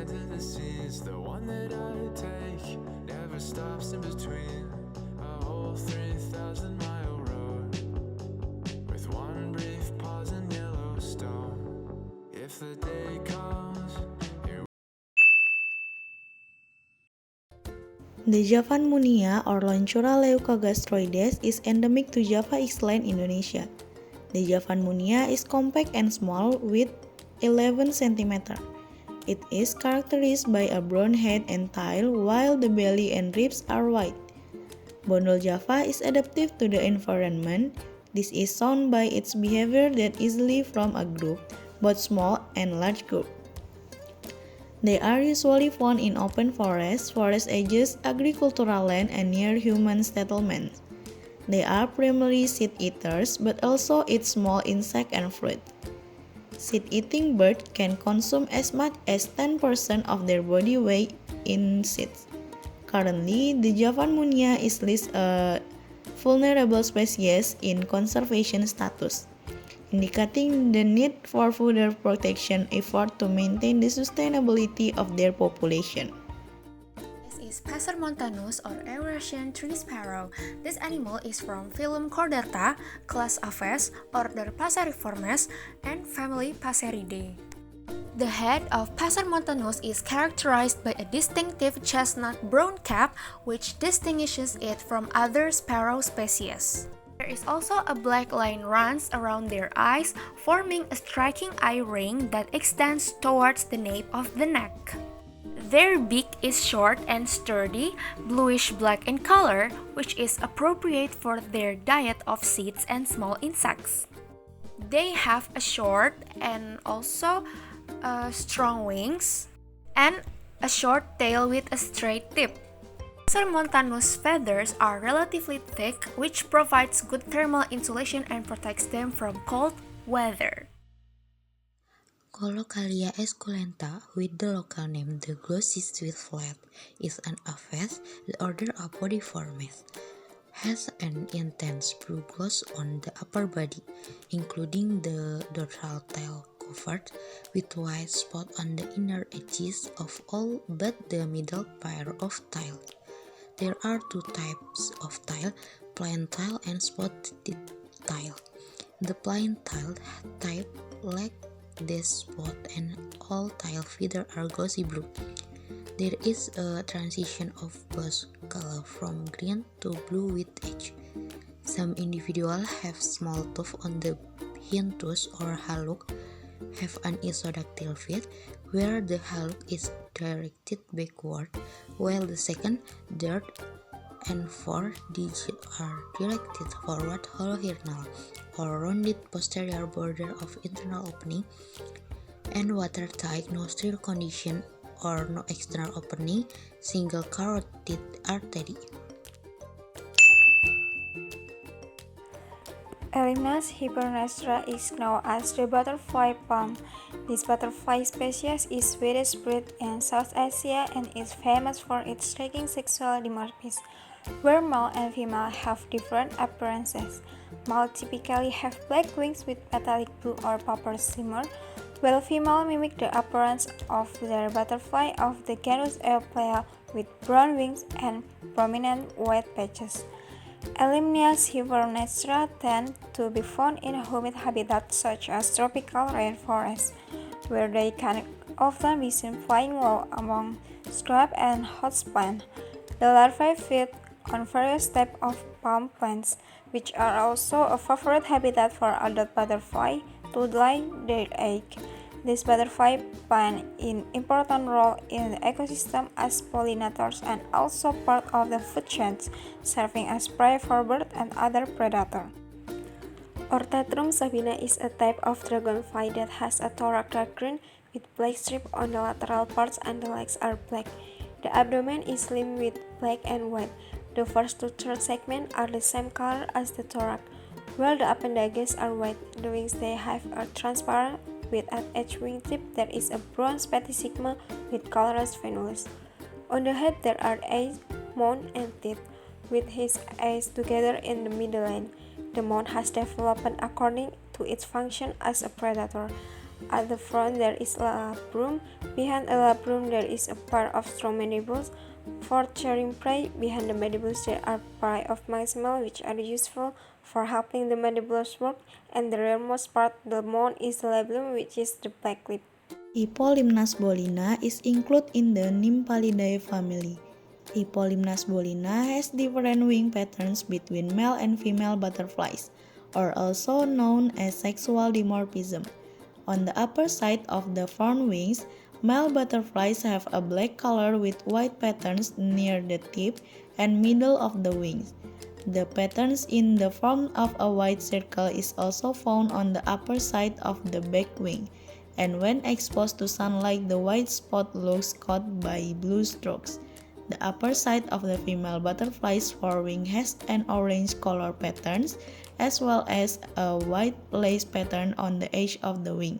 head to the sea is the one that I take. Never stops in between a whole 3,000-mile road, with one brief pause in Yellowstone. If the day comes, The Javan munia or Lonchura leucogastroides is endemic to Java Island, Indonesia. The Javan munia is compact and small with 11 cm. It is characterized by a brown head and tail while the belly and ribs are white. Bondol java is adaptive to the environment. This is shown by its behavior that easily form a group, both small and large group. They are usually found in open forests, forest edges, agricultural land, and near human settlements. They are primarily seed eaters, but also eat small insects and fruit. Seed-eating birds can consume as much as 10% of their body weight in seeds. Currently, the Javan munia is listed a vulnerable species in conservation status, indicating the need for further protection effort to maintain the sustainability of their population. This is Passer montanus or Eurasian tree sparrow. This animal is from phylum Chordata, class Aves, order Passeriformes, and family Passeridae. The head of Passer montanus is characterized by a distinctive chestnut brown cap, which distinguishes it from other sparrow species. There is also a black line runs around their eyes, forming a striking eye ring that extends towards the nape of the neck. Their beak is short and sturdy, bluish-black in color, which is appropriate for their diet of seeds and small insects. They have a short and also strong wings and a short tail with a straight tip. Passer montanus feathers are relatively thick, which provides good thermal insulation and protects them from cold weather. Colocalia esculenta, with the local name the glossy sweetflat, is an aphis, the order Apodiformes. Has an intense blue gloss on the upper body, including the dorsal tail covered with white spots on the inner edges of all but the middle pair of tail. There are two types of tail, plain tail and spotted tail. The plain tail type lack this spot and all tail feathers are glossy blue. There is a transition of both color from green to blue with age. Some individuals have small tufts on the hind toes or hallux, have an isodactyl feet where the hallux is directed backward, while the second, third, and fourth digits are directed forward. Holohernal or rounded posterior border of internal opening, and watertight nostril condition or no external opening, single carotid artery. Elymas hypernestra is known as the butterfly palm. This butterfly species is widespread in South Asia and is famous for its striking sexual dimorphism, where male and female have different appearances. Male typically have black wings with metallic blue or purple shimmer, while female mimic the appearance of their butterfly of the genus Euplea with brown wings and prominent white patches. Elymas hypernestra tend to be found in humid habitats such as tropical rainforests, where they can often be seen flying low among scrub and host plants. The larvae feed on various types of palm plants, which are also a favorite habitat for adult butterfly to lay their egg. These butterflies play an important role in the ecosystem as pollinators and also part of the food chain, serving as prey for birds and other predators. Orthotrum sabina is a type of dragonfly that has a thorax dark green with black strips on the lateral parts and the legs are black. The abdomen is limned with black and white. The first to third segments are the same color as the thorax, while the appendages are white. The wings they have are transparent with at each wingtip there is a brown spaticigma with colorless venulus. On the head there are eyes, mouth, and teeth, with his eyes together in the midline. The mouth has developed according to its function as a predator. At the front there is a broom Behind a labrum there is a pair of strong mandibles for tearing prey. Behind the mandibles there are pair of maxillae which are useful for helping the mandibles work, and the rearmost part of the mouth is the labrum, which is the back lip. Hippolymus bolina is included in the Nymphalidae family. Hippolymus bolina has different wing patterns between male and female butterflies, or also known as sexual dimorphism. On the upper side of the front wings, male butterflies have a black color with white patterns near the tip and middle of the wings. The patterns in the form of a white circle is also found on the upper side of the back wing, and when exposed to sunlight the white spot looks caught by blue strokes. The upper side of the female butterfly's forewing has an orange color patterns as well as a white lace pattern on the edge of the wing.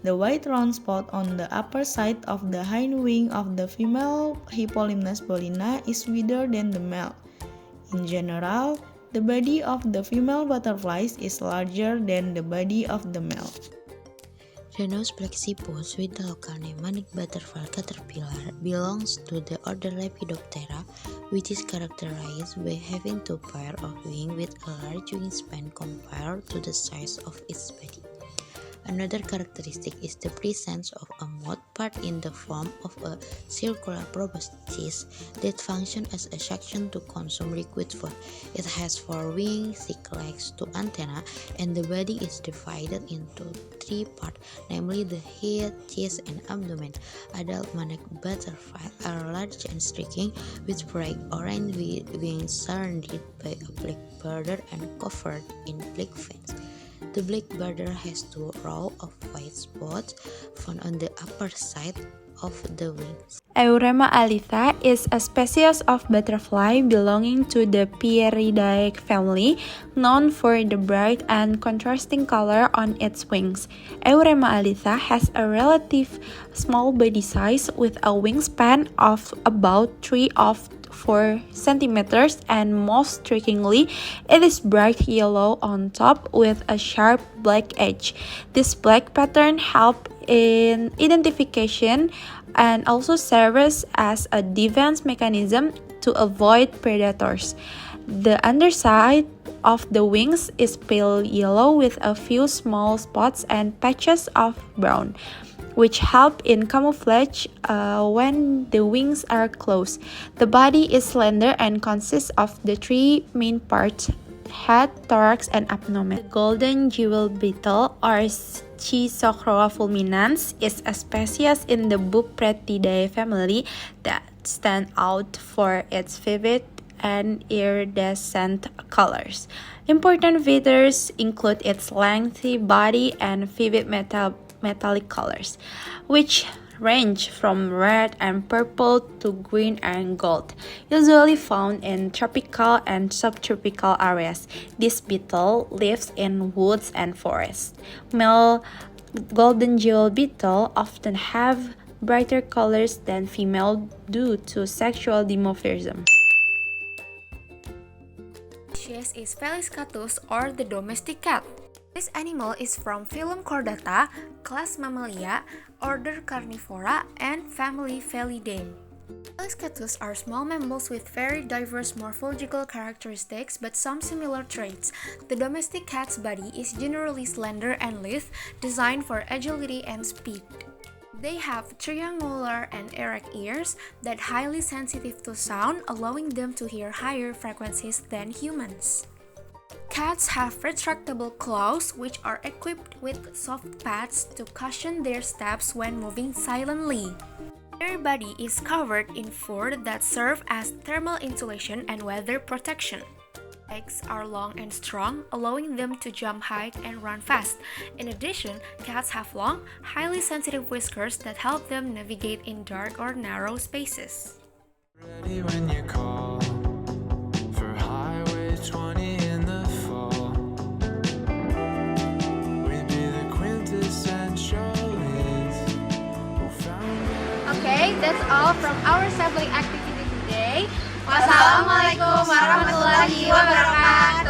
The white round spot on the upper side of the hind wing of the female Hippolymus bolina is wider than the male. In general, the body of the female butterflies is larger than the body of the male. Genus Plexippus with the local name manic butterfly caterpillar belongs to the order Lepidoptera, which is characterized by having two pairs of wings with a large wingspan compared to the size of its body. Another characteristic is the presence of a mouth part in the form of a circular proboscis that functions as a suction to consume liquid food. It has four wings, 6 legs, 2 antennae, and the body is divided into 3 parts, namely the head, chest, and abdomen. Adult manic butterflies are large and streaking, with bright orange wings surrounded by a black border and covered in black veins. The black border has 2 rows of white spots found on the upper side of the wings. Eurema alytha is a species of butterfly belonging to the Pieridae family, known for the bright and contrasting color on its wings. Eurema alytha has a relative small body size with a wingspan of about 3 to 4 centimeters, and most strikingly, it is bright yellow on top with a sharp black edge. This black pattern helps in identification and also serves as a defense mechanism to avoid predators. The underside of the wings is pale yellow with a few small spots and patches of brown, which help in camouflage when the wings are closed. The body is slender and consists of the 3 main parts: head, thorax, and abdomen. The golden jewel beetle, or Schizochroma fulminans, is a species in the Bupretidae family that stands out for its vivid and iridescent colors. Important features include its lengthy body and vivid metallic colors, which range from red and purple to green and gold, usually found in tropical and subtropical areas. This beetle lives in woods and forests. Male golden jewel beetle often have brighter colors than female due to sexual dimorphism. Species is Felis catus, or the domestic cat. This animal is from phylum Chordata, class Mammalia, order Carnivora, and family Felidae. Felis catus are small mammals with very diverse morphological characteristics but some similar traits. The domestic cat's body is generally slender and lithe, designed for agility and speed. They have triangular and erect ears that are highly sensitive to sound, allowing them to hear higher frequencies than humans. Cats have retractable claws, which are equipped with soft pads to cushion their steps when moving silently. Their body is covered in fur that serve as thermal insulation and weather protection. Legs are long and strong, allowing them to jump high and run fast. In addition, cats have long, highly sensitive whiskers that help them navigate in dark or narrow spaces. Ready when you call for Highway 20 in the fall. We'd be the quintessential hits who found it. Okay, that's all from our sampling activity today. Wassalamualaikum warahmatullahi wabarakatuh.